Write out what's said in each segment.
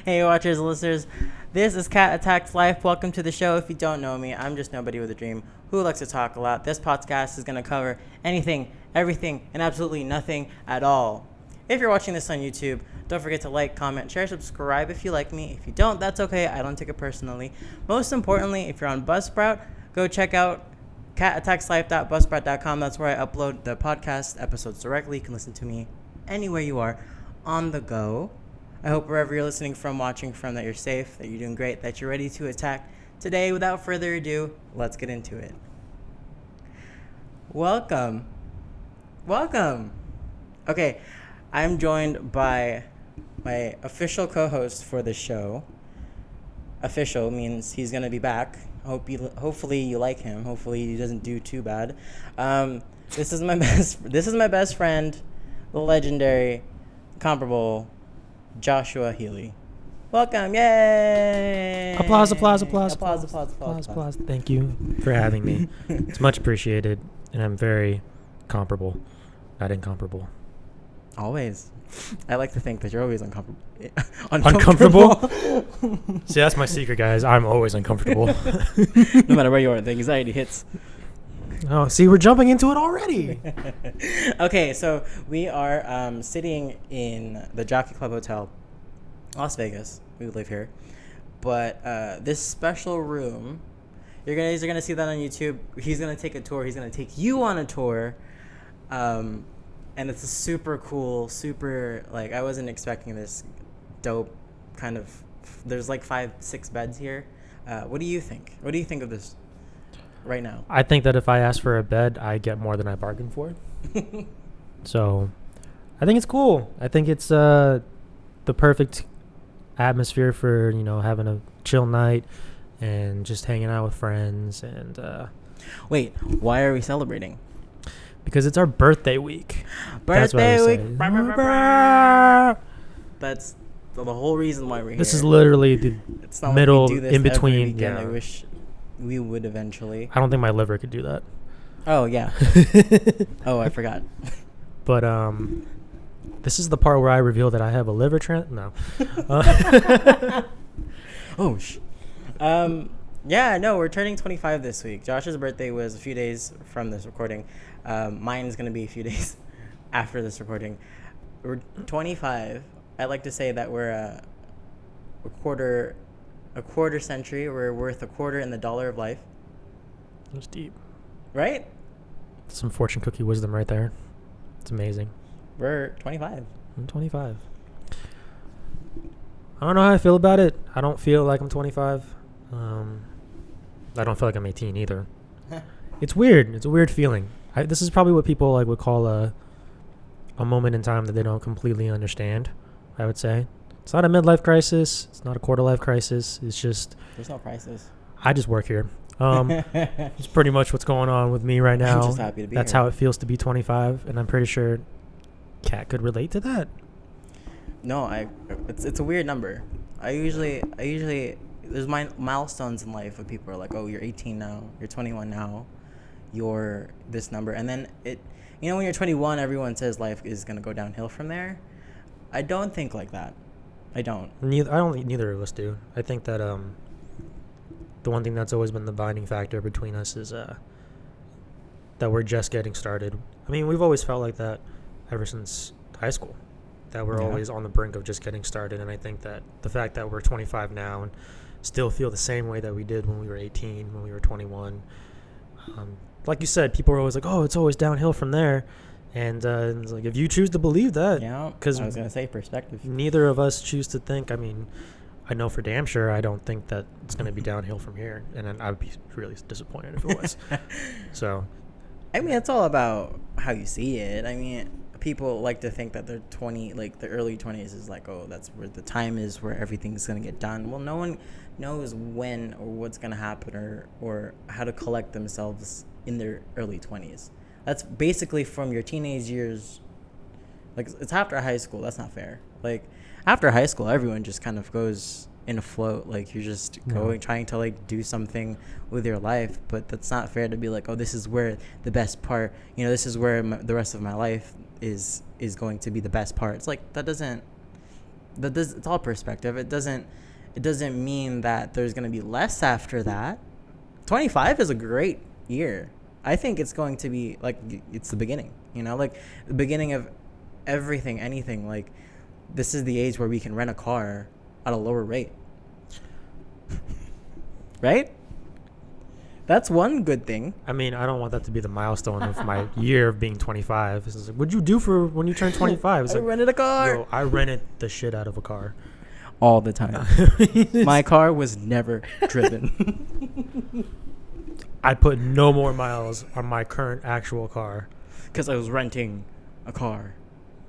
Hey, watchers and listeners. This is Cat Attacks Life. Welcome to the show. If you don't know me, I'm just nobody with a dream who likes to talk a lot. This podcast is going to cover anything, everything, and absolutely nothing at all. If you're watching this on YouTube, don't forget to like, comment, share, subscribe if you like me. If you don't, that's okay. I don't take it personally. Most importantly, if you're on Buzzsprout, go check out catattackslife.buzzsprout.com. That's where I upload the podcast episodes directly. You can listen to me anywhere you are on the go. I hope wherever you're listening from, watching from, that you're safe, that you're doing great, that you're ready to attack. Today, without further ado, let's get into it. Welcome. Okay, I'm joined by my official co-host for the show. Official means he's going to be back. Hopefully you like him. Hopefully he doesn't do too bad. This is my best friend, the legendary, comparable Joshua Healy. Welcome. Yay. Applause. Thank you for having me. It's much appreciated, and I'm very comparable, not incomparable. Always. I like to think that you're always uncomfortable. See, that's my secret, guys. I'm always uncomfortable. No matter where you are, the anxiety hits. Oh, see, we're jumping into it already. Okay, so we are sitting in the Jockey Club Hotel, Las Vegas. We live here. But this special room, you guys are going to see that on YouTube. He's going to take a tour. He's going to take you on a tour. And it's a super cool, I wasn't expecting this dope kind of, there's like 5-6 beds here. What do you think? What do you think of this right now? I think that if I ask for a bed, I get more than I bargained for. So I think it's cool. I think it's the perfect atmosphere for, having a chill night and just hanging out with friends. And wait, why are we celebrating? Because it's our birthday week. That's the whole reason why we're here. This is literally the middle, like we do this in between. Every weekend. I wish we would eventually. I don't think my liver could do that. Oh, yeah. Oh, I forgot. But this is the part where I reveal that I have a liver No. Yeah, no, we're turning 25 this week. Josh's birthday was a few days from this recording. Mine is going to be a few days after this recording. We're 25. I like to say that we're a quarter century. We're worth $0.25 in the dollar of life. That's deep. Right? Some fortune cookie wisdom right there. It's amazing. We're 25. I'm 25. I don't know how I feel about it. I don't feel like I'm 25. I don't feel like I'm 18 either. It's weird. It's a weird feeling. This is probably what people would call a moment in time that they don't completely understand, I would say. It's not a midlife crisis. It's not a quarter life crisis. It's just... There's no crisis. I just work here. It's pretty much what's going on with me right now. I'm just happy to be That's here. how it feels to be 25, and I'm pretty sure Kat could relate to that. No, it's a weird number. I usually there's milestones in life where people are like, oh, you're 18 now, you're 21 now, you're this number, and then when you're 21, everyone says life is gonna go downhill from there. I don't think like that. I don't. Neither of us do. I think that the one thing that's always been the binding factor between us is that we're just getting started. I mean, we've always felt like that ever since high school, that we're always on the brink of just getting started. And I think that the fact that we're 25 now and still feel the same way that we did when we were 18, when we were 21, like you said, people are always like, oh, it's always downhill from there. And it's like, if you choose to believe that, because I was gonna say perspective. Neither of us choose to think. I mean, I know for damn sure I don't think that it's going to be downhill from here, and then I would be really disappointed if it was. So, I mean, it's all about how you see it. I mean, people like to think that they're 20, like the early 20s is like, oh, that's where the time is where everything's going to get done. Well, no one knows when or what's going to happen or how to collect themselves in their early 20s. That's basically from your teenage years. Like, it's after high school. That's not fair. Like, after high school, everyone just kind of goes in a float. Like, you're just trying to do something with your life. But that's not fair to be like, oh, this is where the best part, this is where the rest of my life is going to be the best part. It's like, that doesn't it's all perspective. It doesn't mean that there's going to be less after that. 25 is a great year. I think it's going to be like it's the beginning, like the beginning of everything, anything. Like this is the age where we can rent a car at a lower rate. Right? That's one good thing. I mean, I don't want that to be the milestone of my year of being 25. It's like, what'd you do for when you turned 25? It's I rented a car. Yo, I rented the shit out of a car. All the time. My car was never driven. I put no more miles on my current actual car. Because I was renting a car.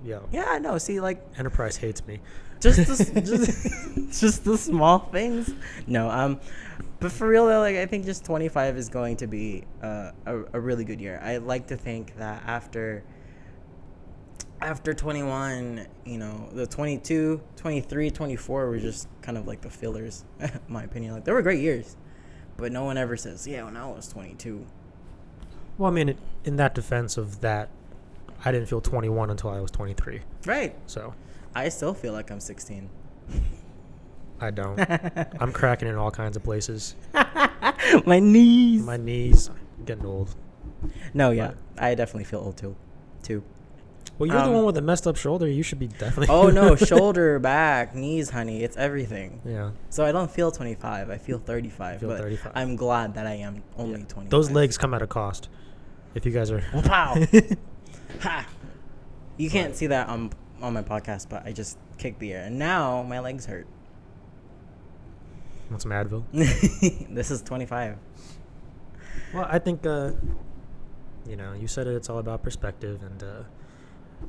Yeah. Yeah, I know. See, like... Enterprise hates me. Just the small things. No, but for real though, like I think just 25 is going to be a really good year. I like to think that after 21, the 22, 23, 24 were just kind of like the fillers, in my opinion. Like they were great years, but no one ever says, yeah, when I was 22. Well, I mean, in that defense of that, I didn't feel 21 until I was 23. Right. So I still feel like I'm 16. I don't. I'm cracking in all kinds of places. My knees. I'm getting old. No, yeah. But I definitely feel old too. Well, you're the one with a messed up shoulder. You should be definitely. Oh, no. Shoulder, back, knees, honey. It's everything. Yeah. So I don't feel 25. I feel 35. But 35. I'm glad that I am only 25. Those legs come at a cost. If you guys are. Wow. Ha. You can't see that on my podcast, but I just kicked the air. And now my legs hurt. Want some Advil? This is 25. Well, I think, you said it's all about perspective. And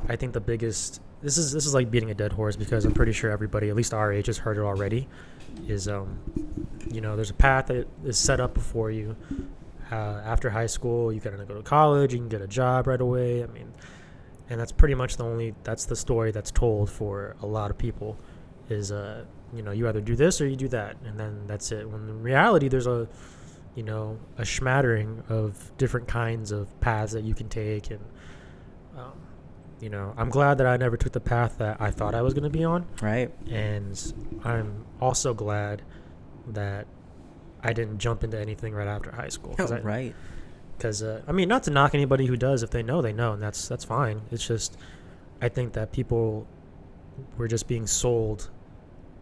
I think the biggest... This is like beating a dead horse because I'm pretty sure everybody, at least our age, has heard it already. Is, there's a path that is set up before you. After high school, you gotta go to college. You can get a job right away. I mean... And that's pretty much that's the story that's told for a lot of people is, you either do this or you do that. And then that's it. When in reality, there's a smattering of different kinds of paths that you can take. And, I'm glad that I never took the path that I thought I was going to be on. Right. And I'm also glad that I didn't jump into anything right after high school. Right. Because, not to knock anybody who does. If they know, and that's fine. It's just, I think that people were just being sold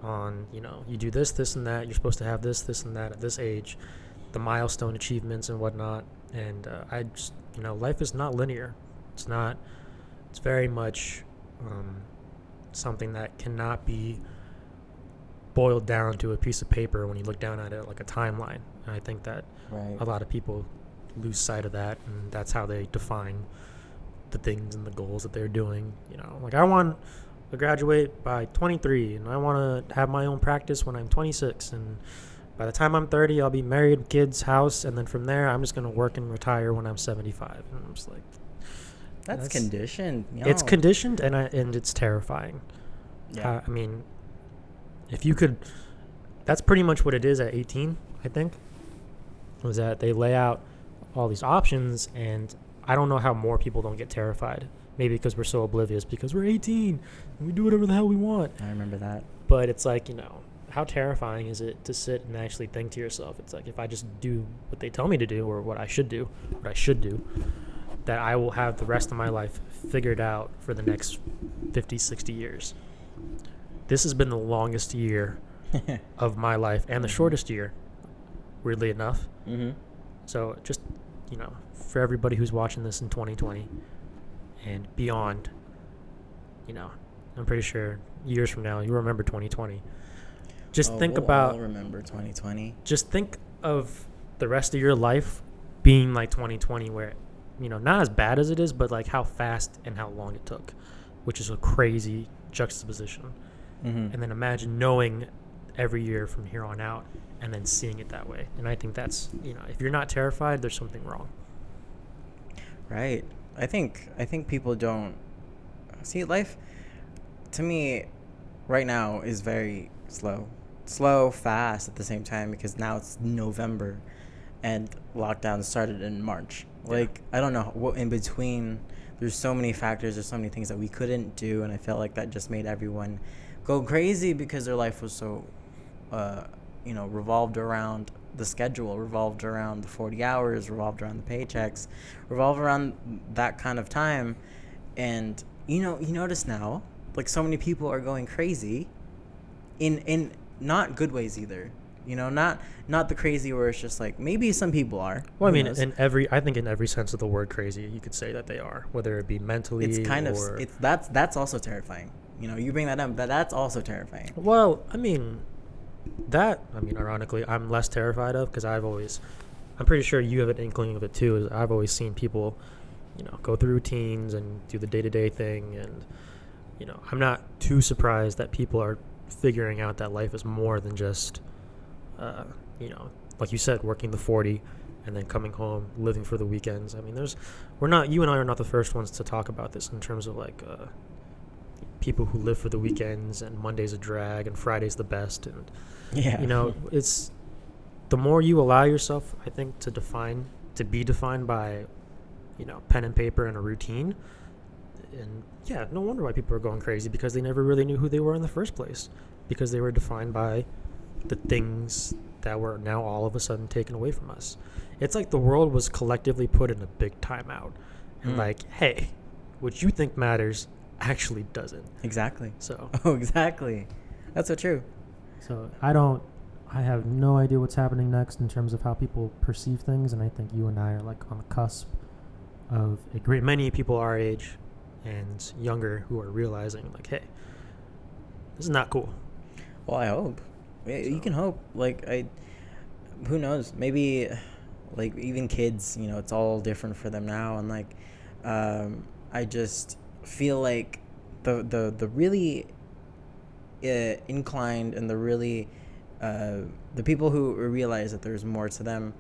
on, you do this, this, and that. You're supposed to have this, this, and that at this age, the milestone achievements and whatnot. And I just, life is not linear. It's not. It's very much something that cannot be boiled down to a piece of paper when you look down at it like a timeline. And I think that a lot of people lose sight of that, and that's how they define the things and the goals that they're doing. Like I want to graduate by 23, and I want to have my own practice when I'm 26, and by the time I'm 30, I'll be married, kids, house, and then from there, I'm just going to work and retire when I'm 75. And I'm just like, that's conditioned. It's conditioned, and it's terrifying. Yeah. If you could, that's pretty much what it is at 18, I think, was that they lay out all these options, and I don't know how more people don't get terrified. Maybe because we're so oblivious because we're 18 and we do whatever the hell we want. I remember that. But it's like, how terrifying is it to sit and actually think to yourself, it's like, if I just do what they tell me to do or what I should do, that I will have the rest of my life figured out for the next 50, 60 years. This has been the longest year of my life and the shortest year, weirdly enough. Mm-hmm. So just, for everybody who's watching this in 2020 and beyond, I'm pretty sure years from now, you remember 2020. Just think about... I'll remember 2020. Just think of the rest of your life being like 2020 where, not as bad as it is, but like how fast and how long it took, which is a crazy juxtaposition. Mm-hmm. And then imagine knowing every year from here on out and then seeing it that way. And I think that's, if you're not terrified, there's something wrong. Right. I think people don't see life. To me, right now is very slow, fast at the same time, because now it's November, and lockdown started in March. Like I don't know what in between. There's so many factors. There's so many things that we couldn't do, and I felt like that just made everyone go crazy because their life was so, revolved around the schedule, revolved around the 40 hours, revolved around the paychecks, revolved around that kind of time. And, you notice now, like, so many people are going crazy in not good ways either. Not the crazy where it's just like, maybe some people are. Well, I Who mean, knows? I think in every sense of the word crazy, you could say that they are, whether it be mentally It's kind of or. that's also terrifying. You bring that up, that's also terrifying. Well, I mean, ironically, I'm less terrified of because I'm pretty sure you have an inkling of it too. Is I've always seen people, go through routines and do the day-to-day thing, and I'm not too surprised that people are figuring out that life is more than just, like you said, working the 40 and then coming home, living for the weekends. I mean, you and I are not the first ones to talk about this in terms of like people who live for the weekends and Monday's a drag and Friday's the best. And, Yeah. it's the more you allow yourself, I think, to be defined by, pen and paper and a routine. And yeah, no wonder why people are going crazy, because they never really knew who they were in the first place, because they were defined by the things that were now all of a sudden taken away from us. It's like the world was collectively put in a big timeout, and like, hey, what you think matters actually doesn't. Exactly. So Oh, exactly. That's so true. So I have no idea what's happening next in terms of how people perceive things, and I think you and I are like on the cusp of a great many people our age and younger who are realizing like, hey, this is not cool. Well, I hope. You can hope. Like, who knows? Maybe, like, even kids, it's all different for them now. And like, I just feel like the really inclined and the really the people who realize that there's more to them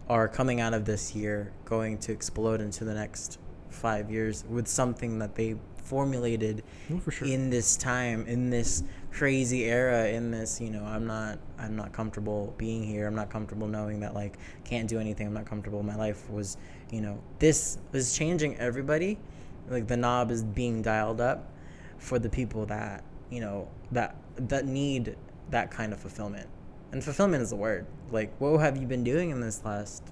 are coming out of this year going to explode into the next 5 years with something that they formulated For sure. in this time, in this crazy era, in this, I'm not comfortable being here. I'm not comfortable knowing that, like, can't do anything. I'm not comfortable. My life was, this is changing everybody. Like, the knob is being dialed up for the people that, that need that kind of fulfillment. And fulfillment is the word. Like, what have you been doing in this last?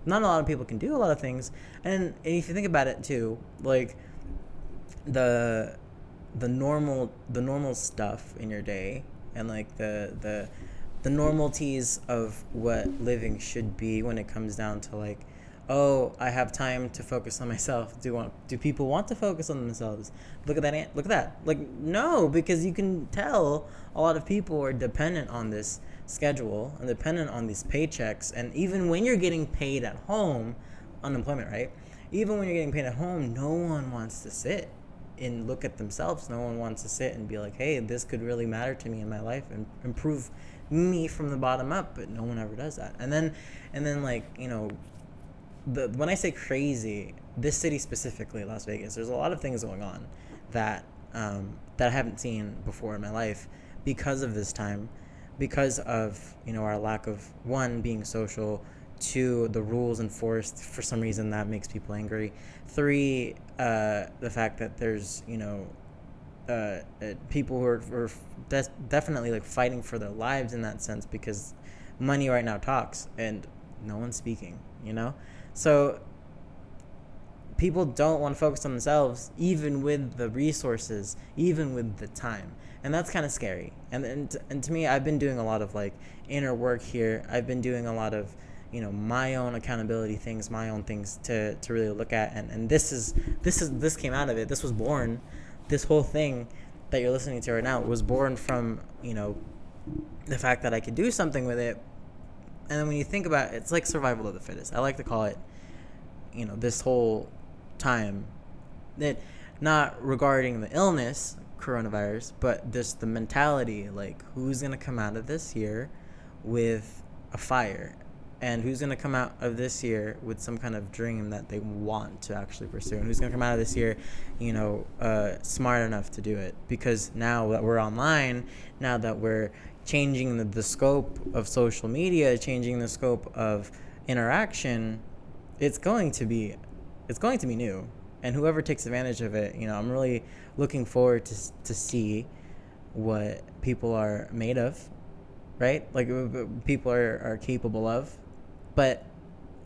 Not a lot of people can do a lot of things, and if you think about it too, like the normal stuff in your day, and like the normalities of what living should be when it comes down to like, oh, I have time to focus on myself. Do people want to focus on themselves? Look at that. Look at that. Like, no, because you can tell a lot of people are dependent on this schedule and dependent on these paychecks. And even when you're getting paid at home, unemployment, right? Even when you're getting paid at home, no one wants to sit and look at themselves. No one wants to sit and be like, hey, this could really matter to me in my life and improve me from the bottom up. But no one ever does that. And then like, when I say crazy, this city specifically, Las Vegas, there's a lot of things going on that I haven't seen before in my life because of this time, because of our lack of, one, being social, two, the rules enforced for some reason that makes people angry, three, the fact that there's people who are definitely like fighting for their lives in that sense, because money right now talks and no one's speaking, so people don't want to focus on themselves, even with the resources, even with the time. And that's kind of scary. And to me, I've been doing a lot of like inner work here. I've been doing a lot of, my own accountability things, my own things to really look at. And this came out of it. This was born. This whole thing that you're listening to right now was born from, the fact that I could do something with it. And then when you think about it, it's like survival of the fittest. I like to call it, this whole time, that not regarding the illness, coronavirus, but just the mentality, like, who's going to come out of this year with a fire, and who's going to come out of this year with some kind of dream that they want to actually pursue, and who's going to come out of this year, smart enough to do it. Because now that we're online, now that we're changing the scope of social media, changing the scope of interaction, it's going to be new. And whoever takes advantage of it, I'm really looking forward to see what people are made of, right? Like people are capable of. But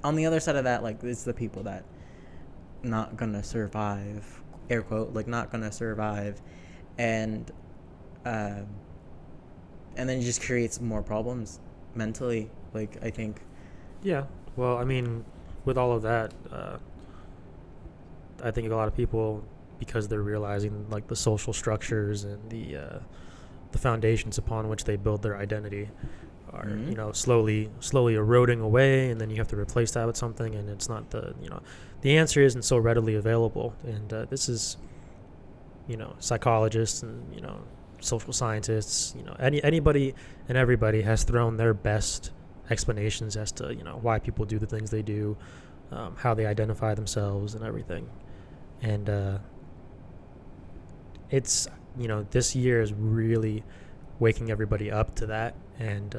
on the other side of that, like it's the people that not gonna survive, air quote, like not gonna survive, and um, and then it just creates more problems mentally. Like I think, Yeah. Well, I mean, with all of that, I think a lot of people, because they're realizing like the social structures and the foundations upon which they build their identity are slowly eroding away, and then you have to replace that with something, and it's not the answer isn't so readily available. And this is psychologists and social scientists, anybody and everybody has thrown their best explanations as to why people do the things they do, how they identify themselves and everything. And it's this year is really waking everybody up to that. And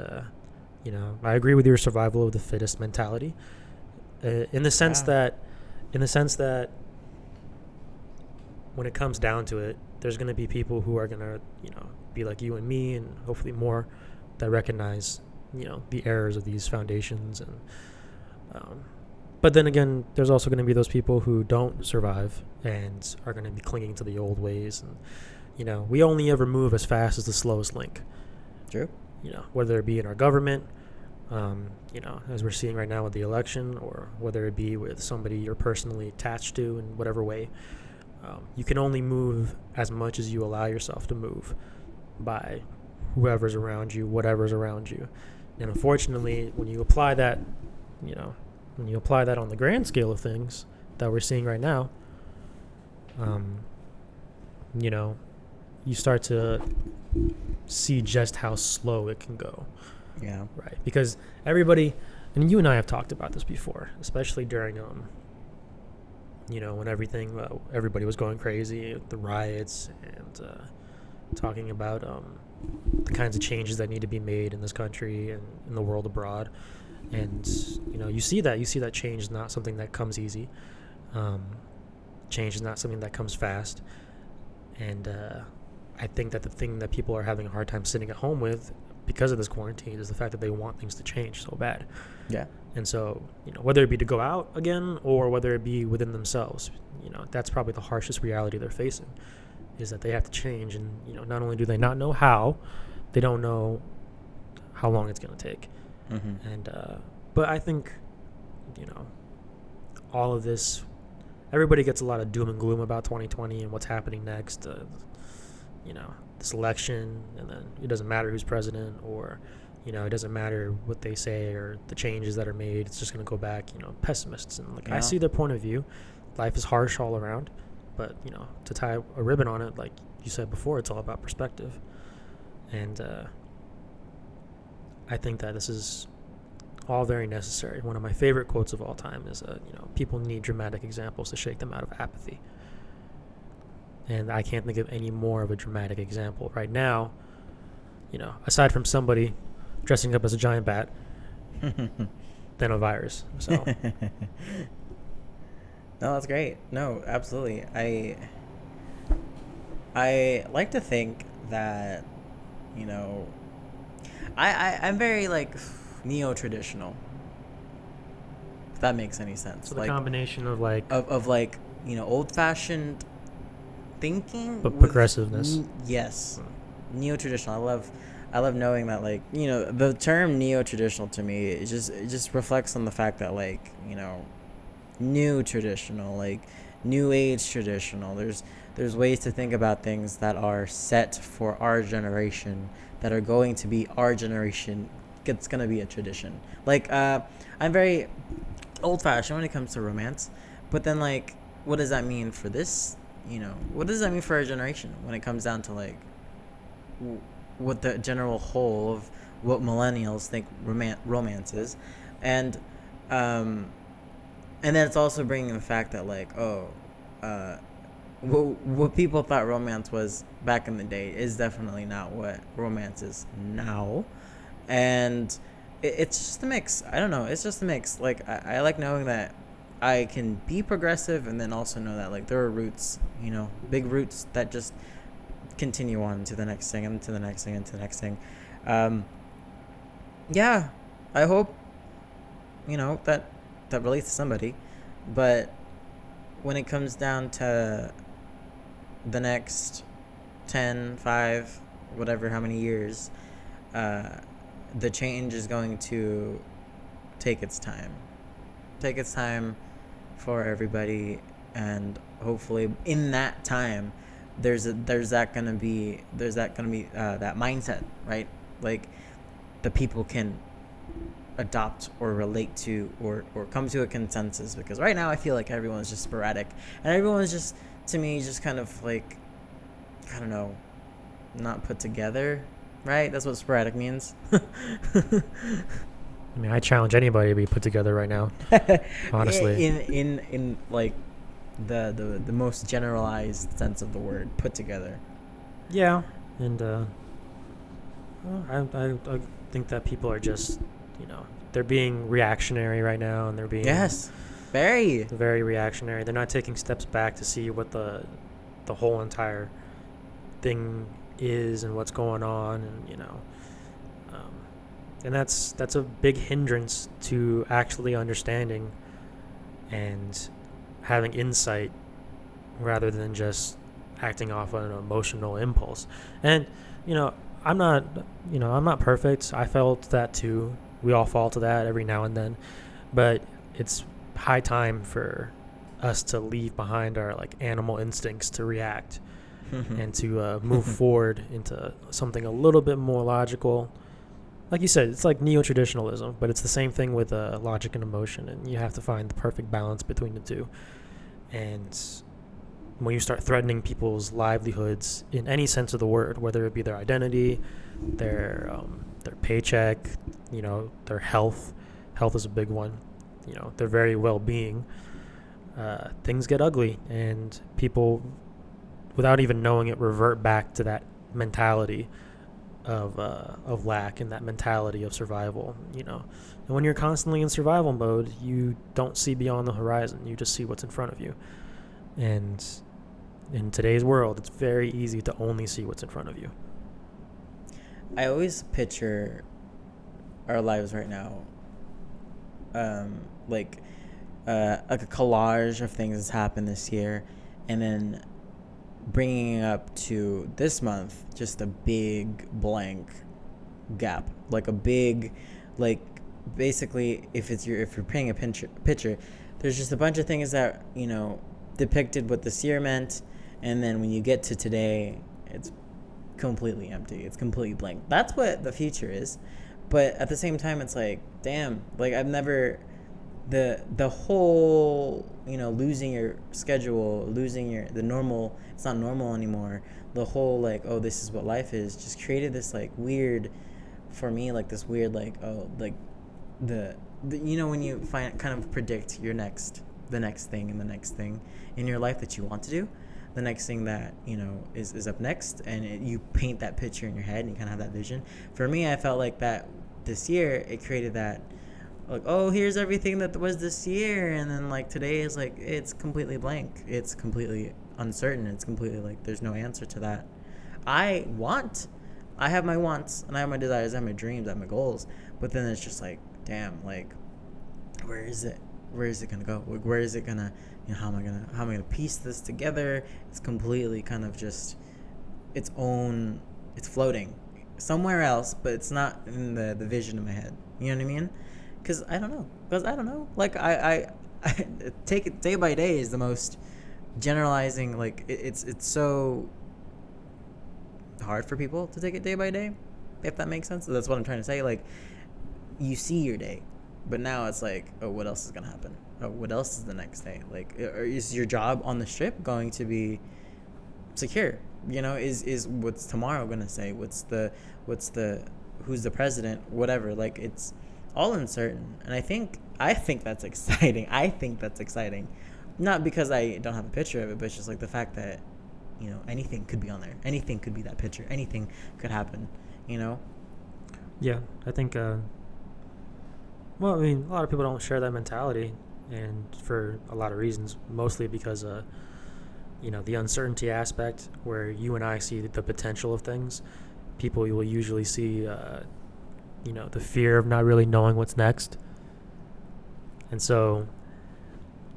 I agree with your survival of the fittest mentality, in the sense that when it comes down to it, there's going to be people who are going to be like you and me, and hopefully more, that recognize the errors of these foundations. And but then again, there's also going to be those people who don't survive and are going to be clinging to the old ways. And we only ever move as fast as the slowest link. True. Whether it be in our government, as we're seeing right now with the election, or whether it be with somebody you're personally attached to in whatever way, you can only move as much as you allow yourself to move by whoever's around you, whatever's around you. And unfortunately, when you apply that on the grand scale of things that we're seeing right now, you start to see just how slow it can go. Yeah. Right. Because everybody, and you and I have talked about this before, especially during, when everybody was going crazy, the riots, and talking about the kinds of changes that need to be made in this country and in the world abroad. And you see that change is not something that comes easy. Change is not something that comes fast. And I think that the thing that people are having a hard time sitting at home with because of this quarantine is the fact that they want things to change so bad. Yeah. And so, whether it be to go out again or whether it be within themselves, that's probably the harshest reality they're facing, is that they have to change. And, not only do they not know how, they don't know how long it's going to take. Mm-hmm. And, but I think, all of this, everybody gets a lot of doom and gloom about 2020 and what's happening next. This election, and then it doesn't matter who's president, or it doesn't matter what they say or the changes that are made. It's just going to go back, pessimists. And I see their point of view. Life is harsh all around, but to tie a ribbon on it, like you said before, it's all about perspective. And I think that this is all very necessary. One of my favorite quotes of all time is people need dramatic examples to shake them out of apathy. And I can't think of any more of a dramatic example right now, aside from somebody dressing up as a giant bat, than a virus. So, no, that's great. No, absolutely. I like to think that, I'm very like neo-traditional. If that makes any sense. So the combination of like old-fashioned thinking, but progressiveness. Yes, neo-traditional. I love knowing that, like, the term neo-traditional to me, it just reflects on the fact that, like, new traditional, like new age traditional. There's ways to think about things that are set for our generation, that are going to be our generation. It's gonna be a tradition. Like, I'm very old-fashioned when it comes to romance, but then, like, what does that mean for this? What does that mean for our generation when it comes down to, like, what the general whole of what millennials think romance is? And then it's also bringing the fact that, like, what people thought romance was back in the day is definitely not what romance is now. And it's just a mix. I don't know. It's just a mix. Like, I like knowing that I can be progressive, and then also know that, like, there are roots, big roots that just continue on to the next thing and to the next thing and to the next thing. Um, yeah, I hope that relates to somebody, but when it comes down to the next 10, 5, whatever, how many years, uh, the change is going to take its time. Take its time for everybody, and hopefully in that time, there's that gonna be that mindset, right? Like the people can adopt or relate to or come to a consensus, because right now I feel like everyone's just sporadic, and everyone's just, to me, just kind of like, I don't know, not put together, right? That's what sporadic means. I mean, I challenge anybody to be put together right now, honestly. In like the most generalized sense of the word, put together. Yeah, and I think that people are just, they're being reactionary right now, and they're being Yes, very. very reactionary. They're not taking steps back to see what the whole entire thing is and what's going on, and and that's a big hindrance to actually understanding and having insight, rather than just acting off an emotional impulse. And I'm not perfect. I felt that too. We all fall to that every now and then, but it's high time for us to leave behind our like animal instincts to react and to move forward into something a little bit more logical. Like you said, it's like neo-traditionalism, but it's the same thing with logic and emotion, and you have to find the perfect balance between the two. And when you start threatening people's livelihoods in any sense of the word, whether it be their identity, their paycheck, their health is a big one, their very well-being, things get ugly, and people, without even knowing it, revert back to that mentality of lack and that mentality of survival, And when you're constantly in survival mode, you don't see beyond the horizon. You just see what's in front of you. And in today's world, it's very easy to only see what's in front of you. I always picture our lives right now, like a collage of things that's happened this year, and then bringing it up to this month, just a big blank gap, like a big, like, basically, if you're painting a picture, there's just a bunch of things that depicted what this year meant, and then when you get to today, it's completely empty. It's completely blank. That's what the future is. But at the same time, it's like, damn, like I've never, the whole, losing your schedule, losing the normal, it's not normal anymore. The whole, like, oh, this is what life is, just created this, like, weird, for me, like, this weird, like, oh, like, the when you kind of predict the next thing and the next thing in your life that you want to do, the next thing that is up next, and you paint that picture in your head and you kind of have that vision. For me, I felt like that this year it created that, like, oh, here's everything that was this year, and then like today is like, it's completely blank, it's completely uncertain, it's completely like there's no answer to that. I have my wants, and I have my desires, I have my dreams, I have my goals, but then it's just like, damn, like, where is it gonna go? Like, where is it gonna, how am I gonna piece this together? It's completely kind of just its own, it's floating somewhere else, but it's not in the vision in my head. You know what I mean? Because I don't know. Like, I take it day by day is the most generalizing. Like, it's so hard for people to take it day by day, if that makes sense. So that's what I'm trying to say. Like, you see your day, but now it's like, oh, what else is gonna happen? Oh, what else is the next day? Like, is your job on the strip going to be secure? Is what's tomorrow gonna say? What's the who's the president? Whatever. Like, it's all uncertain, and I think that's exciting. I think that's exciting, not because I don't have a picture of it, but it's just like the fact that anything could be on there. Anything could be that picture. Anything could happen. Yeah, I think. Well, I mean, a lot of people don't share that mentality, and for a lot of reasons, mostly because the uncertainty aspect, where you and I see the potential of things, people will usually see, the fear of not really knowing what's next. And so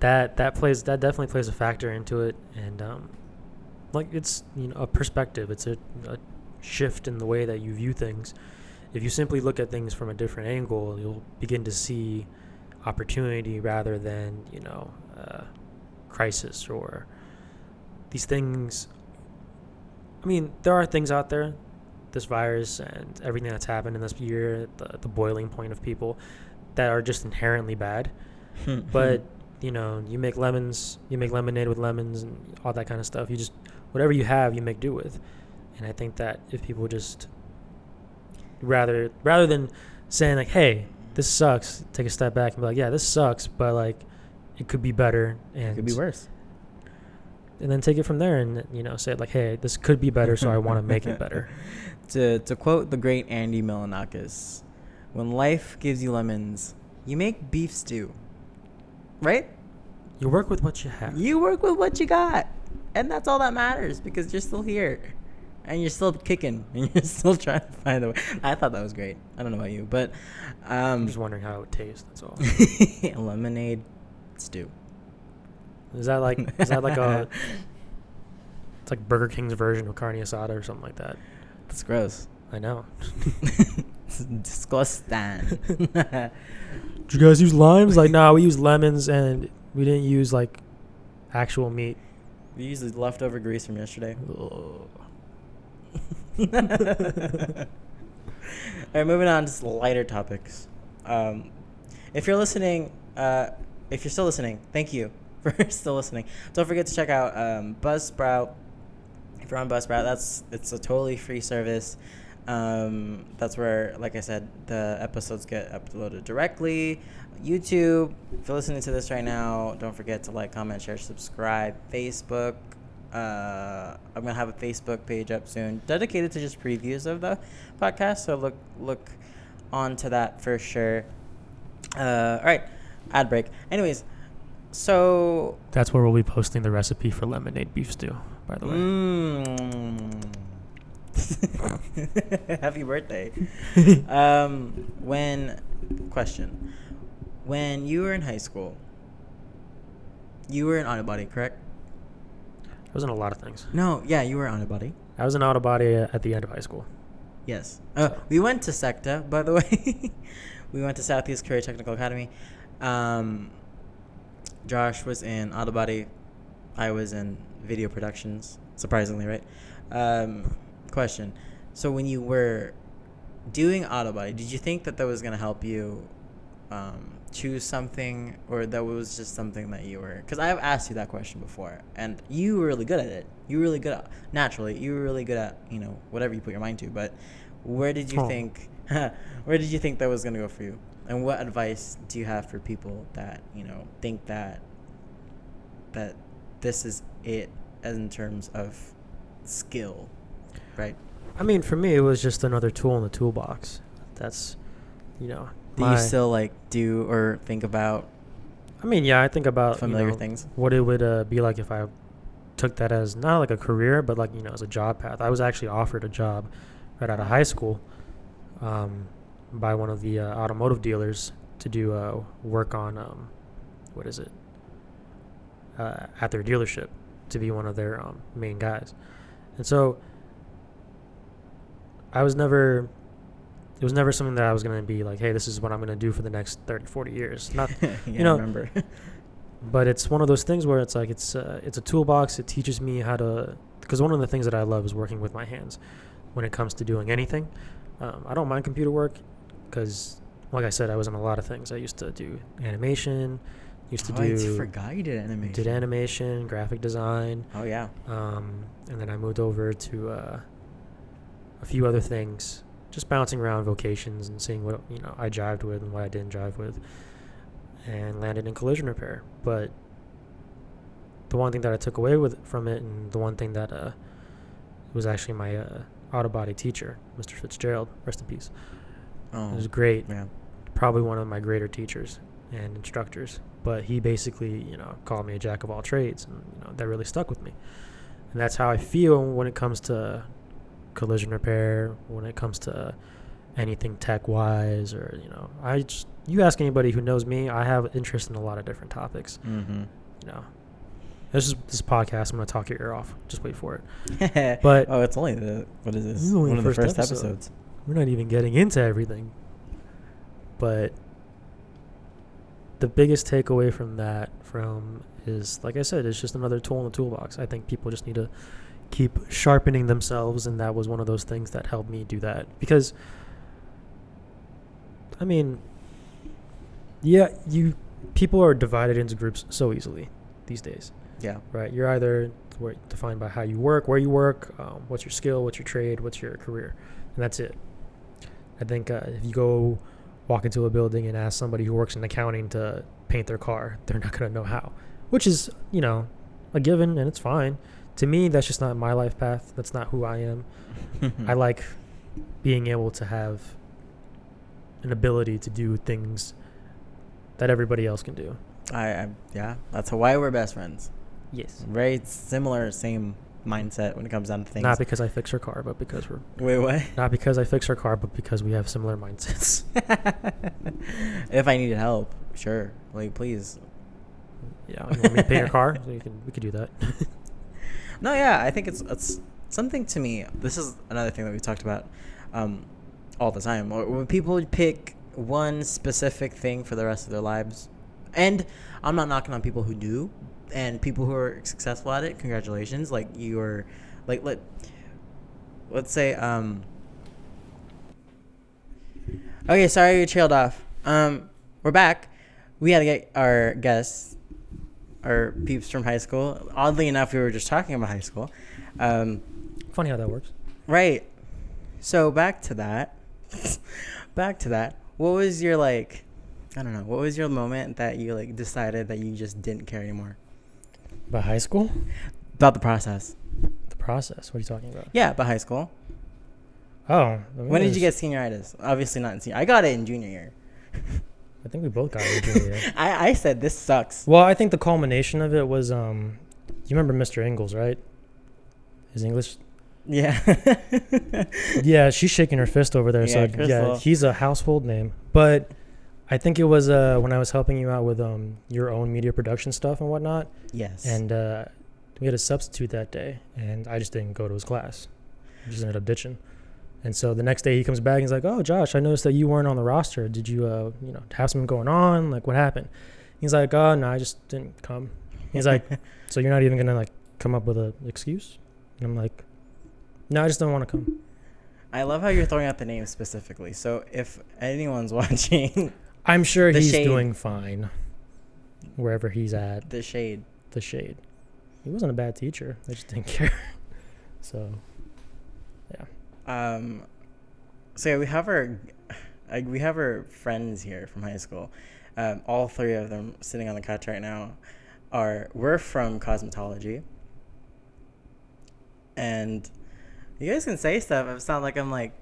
that definitely plays a factor into it. And it's a perspective. It's a shift in the way that you view things. If you simply look at things from a different angle, you'll begin to see opportunity rather than crisis or these things. I mean, there are things out there, this virus and everything that's happened in this year, the boiling point of people, that are just inherently bad. But you make lemonade with lemons and all that kind of stuff. You just, whatever you have, you make do with. And I think that if people just rather than saying like, hey, this sucks, take a step back and be like, yeah, this sucks, but like it could be better and it could be worse. And then take it from there and say like, hey, this could be better, so I want to make it better. To quote the great Andy Milonakis, when life gives you lemons, you make beef stew. Right? You work with what you have. You work with what you got. And that's all that matters, because you're still here. And you're still kicking. And you're still trying to find a way. I thought that was great. I don't know about you, but I'm just wondering how it would taste, that's all. Lemonade stew. Is that like a it's like Burger King's version of carne asada or something like that? That's gross. I know. It's disgusting. Did you guys use limes? Like, nah, we used lemons and we didn't use like actual meat. We used the leftover grease from yesterday. All right, moving on to lighter topics. If you're listening, if you're still listening, thank you for still listening. Don't forget to check out Buzzsprout. If you're on Buzzsprout, it's a totally free service. That's where, like I said, the episodes get uploaded directly. YouTube, if you're listening to this right now, don't forget to like, comment, share, subscribe. Facebook, I'm gonna have a Facebook page up soon dedicated to just previews of the podcast, so look onto that for sure. All right, ad break. Anyways, so that's where we'll be posting the recipe for lemonade beef stew, by the way. Happy birthday. When you were in high school, you were in auto body, correct? I was in a lot of things. No, yeah, you were auto body. I was in auto body at the end of high school. Yes. We went to SECTA, by the way. We went to Southeast Career Technical Academy. Josh was in auto body. I was in video productions, surprisingly, right? Question. So when you were doing auto body, did you think that was going to help you choose something, or that was just something that you were, because I've asked you that question before and you were really good at it. You were really good at, naturally, you were really good at, whatever you put your mind to, but where did you think that was going to go for you? And what advice do you have for people that, think that this is it as in terms of skill, right? I mean, for me, it was just another tool in the toolbox. That's, Do you still do or think about? I mean, yeah, I think about familiar things. What it would be like if I took that as not like a career, but as a job path. I was actually offered a job right out of high school by one of the automotive dealers to do work on at their dealership, to be one of their main guys. And so it was never something that I was going to be like, hey, this is what I'm going to do for the next 30, 40 years. Not, yeah, I remember. But it's one of those things where it's like, it's a toolbox. It teaches me how to, because one of the things that I love is working with my hands when it comes to doing anything. I don't mind computer work because, like I said, I was in a lot of things. I used to do animation, I forgot you did animation. Did animation, graphic design. Oh, yeah. And then I moved over to a few other things, just bouncing around vocations and seeing what I jived with and what I didn't jive with, and landed in collision repair. But the one thing that I took away from it, and the one thing that was actually my auto body teacher, Mr. Fitzgerald, rest in peace. Oh, it was great. Yeah. Probably one of my greater teachers. and instructors. But he basically, called me a jack of all trades, and that really stuck with me. And that's how I feel when it comes to collision repair, when it comes to anything tech-wise, or you ask anybody who knows me, I have interest in a lot of different topics. Mm-hmm. This podcast, I'm gonna talk your ear off. Just wait for it. But it's only what is this? One of the first episodes. We're not even getting into everything. But the biggest takeaway from that is, like I said, it's just another tool in the toolbox. I think people just need to keep sharpening themselves, and that was one of those things that helped me do that. Because, people are divided into groups so easily these days. Yeah. Right. You're either defined by how you work, where you work, what's your skill, what's your trade, what's your career, and that's it. I think if you go walk into a building and ask somebody who works in accounting to paint their car, they're not going to know how, which is, a given, and it's fine. To me, that's just not my life path. That's not who I am. I like being able to have an ability to do things that everybody else can do. Yeah, that's why we're best friends. Yes. Very similar, same mindset when it comes down to things. Not because I fix her car, but because we're... Wait, what? Not because I fix her car, but because we have similar mindsets. If I needed help, sure. Like, please. Yeah, you want me to paint your car? We could do that. No, yeah, I think it's something to me. This is another thing that we talked about all the time. When people pick one specific thing for the rest of their lives, and I'm not knocking on people who do, and people who are successful at it, congratulations. Like, you are, like, let's say, okay, sorry you trailed off. We're back. We had to get our guests, our peeps from high school. Oddly enough, we were just talking about high school. Funny how that works. Right. So back to that. What was your, what was your moment that you, decided that you just didn't care anymore? About high school? About the process. The process? What are you talking about? Yeah, about high school. Oh. When did you get senioritis? Obviously not in senior. I got it in junior year. I think we both got it in junior year. I said this sucks. Well, I think the culmination of it was, you remember Mr. Ingalls, right? His English... Yeah. Yeah, she's shaking her fist over there. Yeah, so, Crystal. yeah, he's a household name. But I think it was when I was helping you out with your own media production stuff and whatnot. Yes. And we had a substitute that day, and I just didn't go to his class. I just ended up ditching. And so the next day he comes back and he's like, "Oh, Josh, I noticed that you weren't on the roster. Did you, have something going on? Like, what happened?" He's like, "Oh, no, I just didn't come." He's like, "So you're not even going to, come up with an excuse?" And I'm like, "No, I just don't want to come." I love how you're throwing out the name specifically. So if anyone's watching... I'm sure he's shade. doing fine wherever he's at. The shade. The shade. He wasn't a bad teacher. I just didn't care. So, yeah. So yeah, we have our friends here from high school. All three of them sitting on the couch right now we're from cosmetology. And you guys can say stuff. It sounds like I'm like...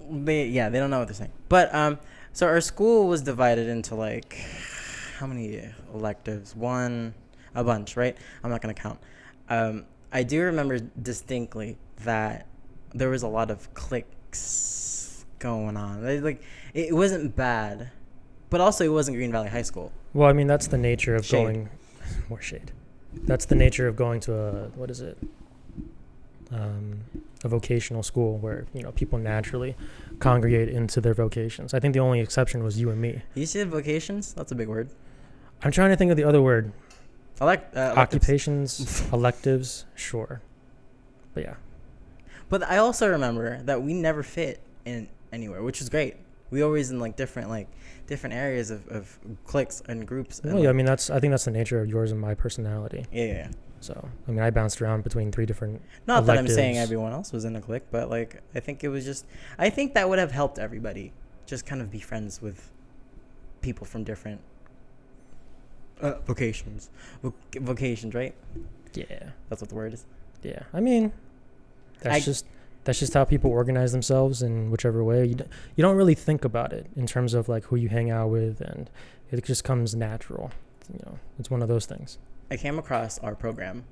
They don't know what they're saying. But, so our school was divided into, how many electives? A bunch, right? I'm not going to count. I do remember distinctly that there was a lot of cliques going on. It wasn't bad, but also it wasn't Green Valley High School. Well, I mean, that's the nature of Shade. going... More shade. That's the nature of going to a vocational school where, people naturally congregate into their vocations. I think the only exception was you and me. You said vocations? That's a big word. I'm trying to think of the other word. Electives. Occupations, electives, sure. But yeah. But I also remember that we never fit in anywhere, which was great. We always in different areas of cliques and groups. Well, yeah, I mean, I think that's the nature of yours and my personality. Yeah. So, I mean, I bounced around between 3 different Not electives. that I'm saying everyone else was in a clique, but I think it was just... I think that would have helped everybody just kind of be friends with people from different vocations. Vocations, right? Yeah. That's what the word is. Yeah. I mean, that's just that's just how people organize themselves in whichever way. You don't really think about it in terms of like who you hang out with, and it just comes natural. It's one of those things. I came across our program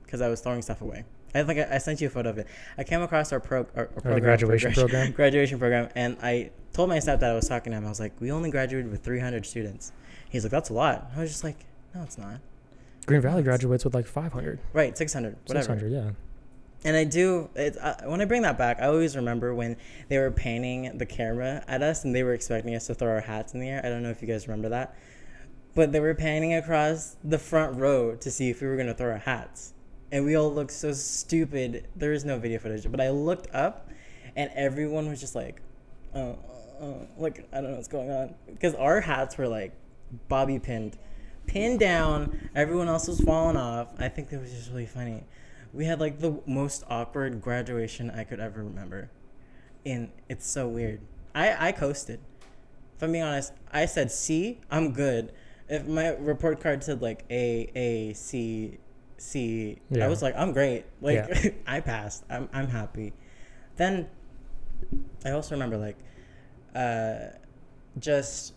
because I was throwing stuff away. I think I sent you a photo of it. I came across our program, the graduation program. Graduation program, and I told my stepdad I was talking to him. I was like, "We only graduated with 300 students." He's like, "That's a lot." I was just like, "No, it's not." Green Valley graduates with like 500. Right, 600, whatever. 600, yeah. And I do. When I bring that back, I always remember when they were painting the camera at us, and they were expecting us to throw our hats in the air. I don't know if you guys remember that, but they were panning across the front row to see if we were gonna throw our hats. And we all looked so stupid. There is no video footage, but I looked up, and everyone was just like, like, I don't know what's going on. Because our hats were like bobby pinned down. Everyone else was falling off. I think that was just really funny. We had like the most awkward graduation I could ever remember. And it's so weird. I coasted. If I'm being honest, I said C, I'm good. If my report card said like A, C, I was like, I'm great. Like, yeah. I passed. I'm happy. Then I also remember like just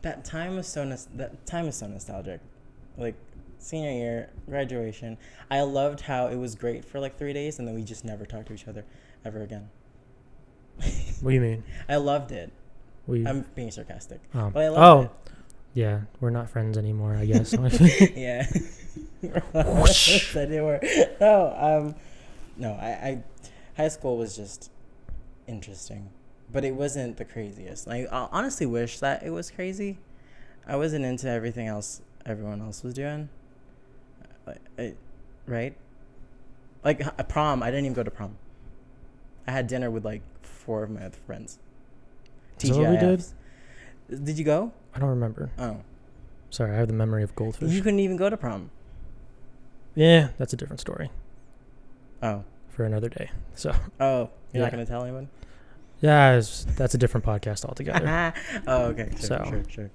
that time was so nostalgic. Like senior year, graduation. I loved how it was great for like 3 days, and then we just never talked to each other ever again. What do you mean? I loved it. I'm being sarcastic. But I loved it. Yeah, we're not friends anymore, I guess. Yeah. No, I high school was just interesting, but it wasn't the craziest. I honestly wish that it was crazy. I wasn't into everything else everyone else was doing. Right? Like a prom, I didn't even go to prom. I had dinner with like 4 of my other friends. Is that what we did? Did you go? I don't remember. Oh. Sorry, I have the memory of goldfish. You couldn't even go to prom. Yeah, that's a different story. Oh. For another day. So. Oh, you're not going to tell anyone? Yeah, that's a different podcast altogether. Oh, okay. Sure.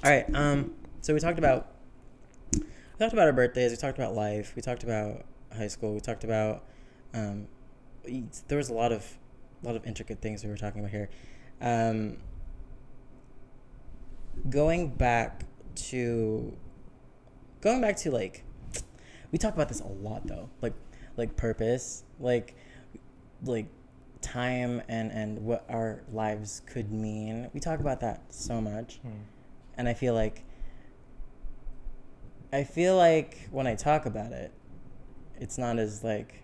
All right. So we talked about our birthdays. We talked about life. We talked about high school. We talked about there was a lot of intricate things we were talking about here. Going back to like, we talk about this a lot though, like purpose, like time and what our lives could mean. We talk about that so much. And I feel like when I talk about it, it's not as like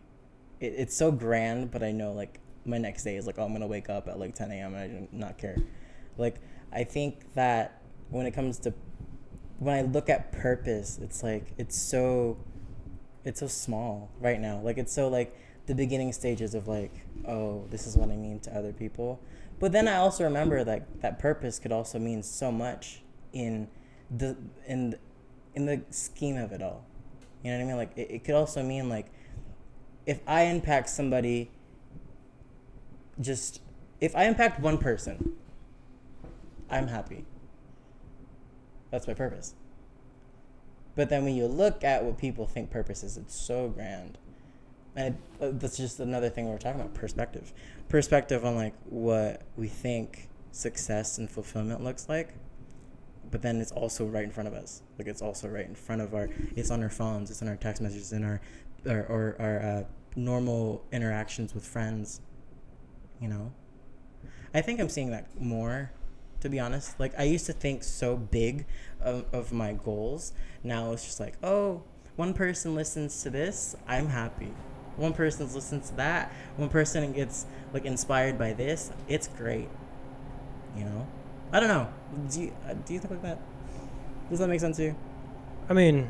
it's so grand, but I know like my next day is like, oh, I'm gonna wake up at like 10 a.m. and I do not care. Like, I think that when I look at purpose, it's like it's so small right now. Like, it's so like the beginning stages of like, oh, this is what I mean to other people. But then I also remember that purpose could also mean so much in the scheme of it all. You know what I mean? Like, it could also mean like, if I impact somebody, if I impact one person, I'm happy. That's my purpose. But then when you look at what people think purpose is, it's so grand. And that's just another thing we're talking about, perspective. Perspective on like what we think success and fulfillment looks like. But then it's also right in front of us. Like, it's also right in front of it's on our phones, it's in our text messages, in our normal interactions with friends. You know? I think I'm seeing that more, to be honest. Like, I used to think so big of my goals. Now it's just like, oh, one person listens to this, I'm happy. One person listens to that. One person gets like inspired by this. It's great. You know? I don't know. Do you think like that? Does that make sense to you? I mean,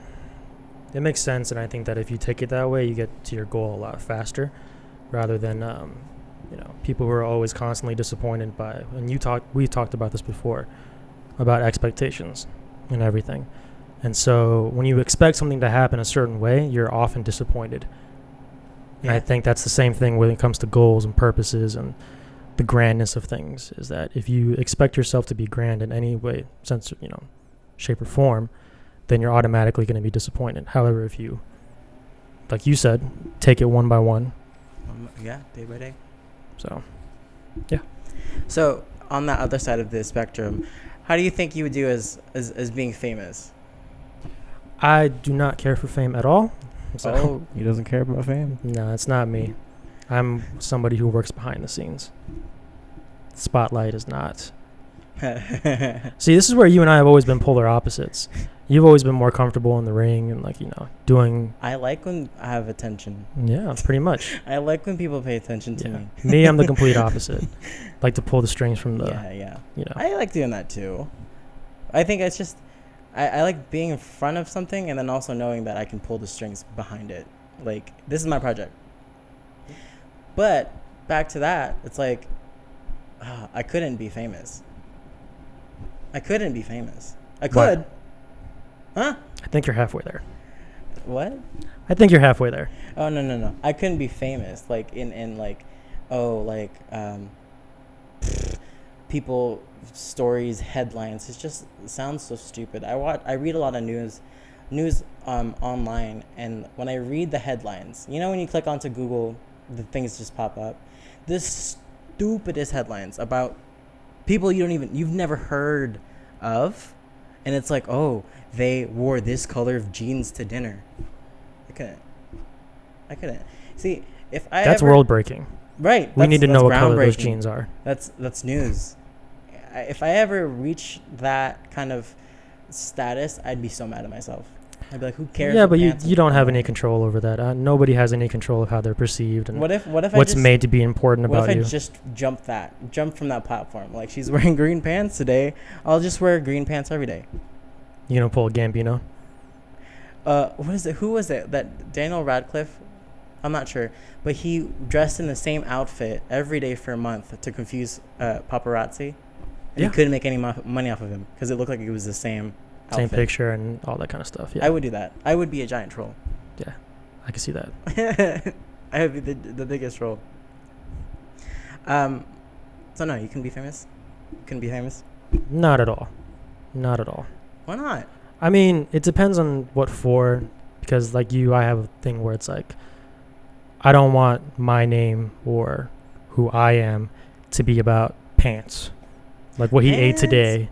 it makes sense, and I think that if you take it that way, you get to your goal a lot faster, rather than people who are always constantly disappointed by. And we talked about this before, about expectations and everything. And so when you expect something to happen a certain way, you're often disappointed. And I think that's the same thing when it comes to goals and purposes and the grandness of things, is that if you expect yourself to be grand in any way, sense, shape or form, then you're automatically going to be disappointed. However, if you, like you said, take it one by one, Yeah, day by day. So, yeah. So on that other side of the spectrum, how do you think you would do as being famous? I do not care for fame at all. So, Oh, he doesn't care about fame. no, it's not me. I'm somebody who works behind the scenes. Spotlight is not. See, this is where you and I have always been polar opposites. You've always been more comfortable in the ring and, like, you know, doing. I like when I have attention. Yeah, pretty much. I like when people pay attention to me. Me, I'm the complete opposite. Like to pull the strings from the. Yeah. You know. I like doing that too. I think it's just, I like being in front of something and then also knowing that I can pull the strings behind it. Like, this is my project. But back to that, it's like, I couldn't be famous. I couldn't be famous. I could. What? Huh? I think you're halfway there. What? I think you're halfway there. Oh, no. I couldn't be famous. Like, in like, people, stories, headlines. It sounds so stupid. I read a lot of news online, and when I read the headlines, you know, when you click onto Google, the things just pop up. The stupidest headlines about people you've never heard of, and it's like, oh, they wore this color of jeans to dinner. I couldn't. See, if I That's world breaking. Right. We need to know what color those groundbreaking. jeans are. That's news. If I ever reach that kind of status, I'd be so mad at myself. I'd be like, who cares? Yeah, what but pants you I'm don't have wearing? any control over that. Nobody has any control of how they're perceived and What if what's made to be important what about if I you. just jump from that platform? Like, she's wearing green pants today. I'll just wear green pants every day. You gonna pull a Gambino? What is it? Who was it? That Daniel Radcliffe? I'm not sure, but he dressed in the same outfit every day for a month to confuse paparazzi. And Yeah. he couldn't make any money off of him because it looked like it was the same Same outfit. picture and all that kind of stuff. Yeah, I would do that. I would be a giant troll. Yeah, I can see that. I would be the biggest troll. So no, you can be famous. You can be famous. Not at all. Not at all. Why not? I mean, it depends on what for, because like you, I have a thing where it's like, I don't want my name or who I am to be about pants, like what he ate Pants? today.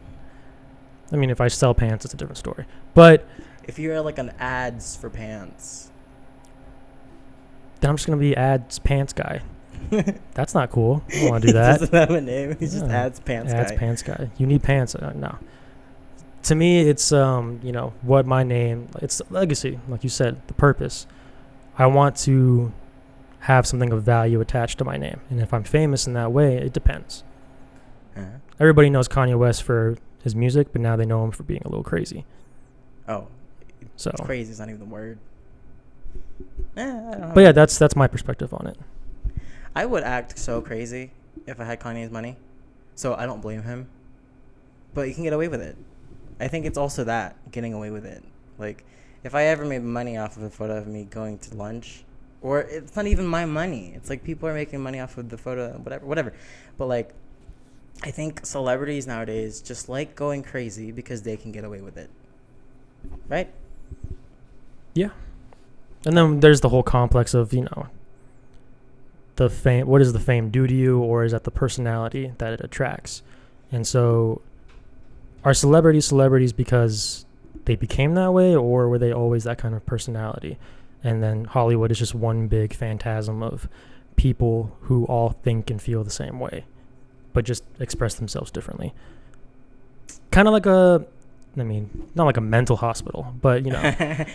I mean, if I sell pants, it's a different story. But If you're like an ads for pants, then I'm just gonna be ads pants guy. That's not cool. I don't want to do that. He doesn't have a name. He's just Yeah. ads pants Ads guy. pants guy. You need pants. No. To me, it's you know, what my name. It's legacy, like you said, the purpose. I want to have something of value attached to my name, and if I'm famous in that way, it depends. Uh-huh. Everybody knows Kanye West for his music, but now they know him for being a little crazy. Oh, So, crazy is not even the word. I don't know. but yeah, that's my perspective on it. I would act so crazy if I had Kanye's money, so I don't blame him. But you can get away with it. I think it's also that, getting away with it. Like, if I ever made money off of a photo of me going to lunch, or it's not even my money. It's like people are making money off of the photo, whatever. But like, I think celebrities nowadays just like going crazy because they can get away with it. Right? Yeah. And then there's the whole complex of, you know, the fame. What does the fame do to you, or is that the personality that it attracts? And so, are celebrities because they became that way, or were they always that kind of personality? And then Hollywood is just one big phantasm of people who all think and feel the same way, but just express themselves differently. Kind of like not like a mental hospital, but, you know,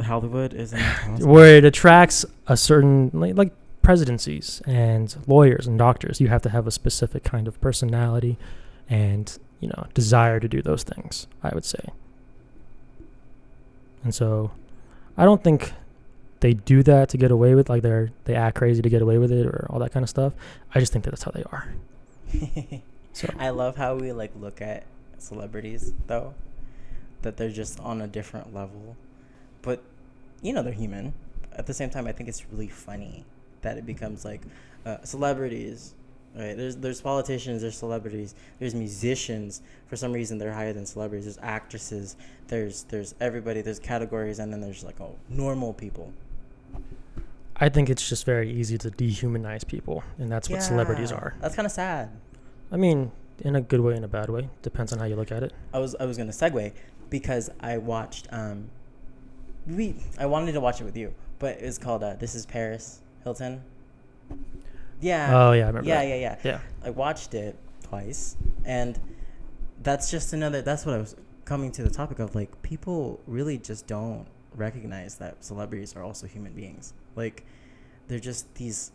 Hollywood is a hospital. where it attracts a certain, like presidencies and lawyers and doctors. You have to have a specific kind of personality and, you know, desire to do those things, I would say. And so I don't think they do that to get away with, like they act crazy to get away with it or all that kind of stuff. I just think that's how they are. So I love how we like look at celebrities though, that they're just on a different level, but you know, they're human. At the same time, I think it's really funny that it becomes like celebrities, right? There's politicians, there's celebrities, there's musicians. For some reason, they're higher than celebrities. There's actresses, there's everybody, there's categories, and then there's like normal people. I think it's just very easy to dehumanize people, and that's what celebrities are. That's kind of sad. I mean, in a good way and a bad way. Depends on how you look at it. I was gonna segue because I watched I wanted to watch it with you, but it's called This Is Paris Hilton. Yeah. Oh yeah, I remember. Yeah. Yeah. I watched it twice, and that's just another. That's what I was coming to the topic of. Like, people really just don't recognize that celebrities are also human beings. Like, they're just these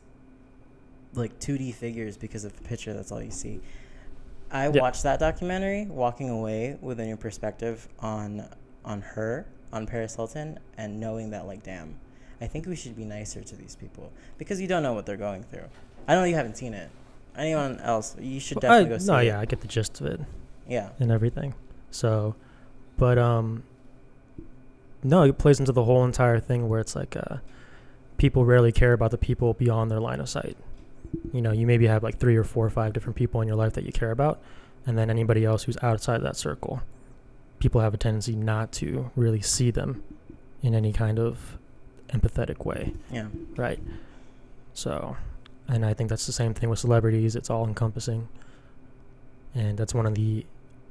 like 2D figures because of the picture. That's all you see. I watched that documentary, walking away with a new perspective on Paris Hilton, and knowing that, like, damn, I think we should be nicer to these people because you don't know what they're going through. I know you haven't seen it. Anyone else, you should definitely go see it. No, yeah, I get the gist of it. Yeah. And everything. So, but no, it plays into the whole entire thing where it's like people rarely care about the people beyond their line of sight. You know, you maybe have like 3 or 4 or 5 different people in your life that you care about, and then anybody else who's outside that circle, people have a tendency not to really see them in any kind of empathetic way. Yeah. Right. So, and I think that's the same thing with celebrities. It's all encompassing. And that's one of the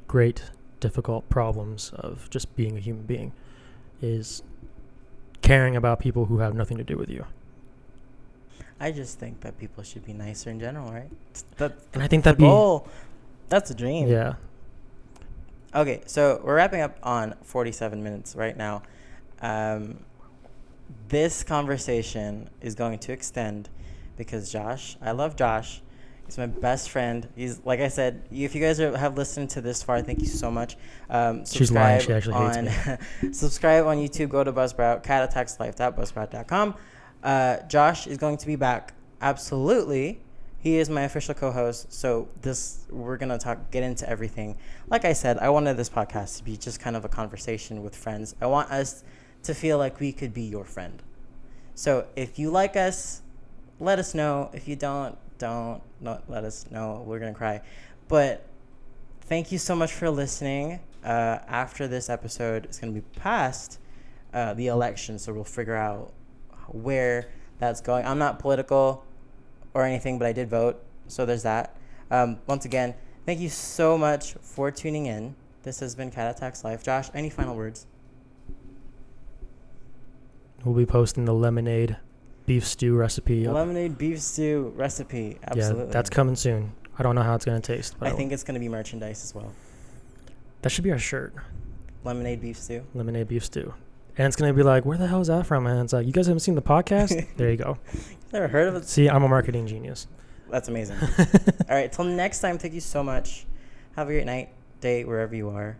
great, difficult problems of just being a human being, is caring about people who have nothing to do with you. I just think that people should be nicer in general, right? And I think that'd be goal. That's a dream. Yeah. Okay, so we're wrapping up on 47 minutes right now. This conversation is going to extend because Josh, I love Josh. He's my best friend. He's, like I said, if you guys have listened to this far, thank you so much. She's lying. She actually hates me. Subscribe on YouTube. Go to Buzzsprout, catattackslife.buzzsprout.com. Josh is going to be back. Absolutely. He is my official co-host. So we're going to get into everything. Like I said, I wanted this podcast to be just kind of a conversation with friends. I want us to feel like we could be your friend. So if you like us, let us know. If you don't let us know. We're going to cry. But thank you so much for listening. After this episode, it's going to be past the election, so we'll figure out where that's going. I'm not political or anything, but I did vote, so there's that. Once again, thank you so much for tuning in. This has been Cat Attacks Life. Josh, any final words? We'll be posting the lemonade beef stew recipe. Lemonade beef stew recipe. Absolutely. Yeah, that's coming soon. I don't know how it's going to taste, but I think it's going to be merchandise as well. That should be our shirt. Lemonade beef stew. Lemonade beef stew. And it's going to be like, where the hell is that from? And it's like, you guys haven't seen the podcast? There you go. Never heard of it? See, I'm a marketing genius. That's amazing. All right, till next time, thank you so much. Have a great night, day, wherever you are.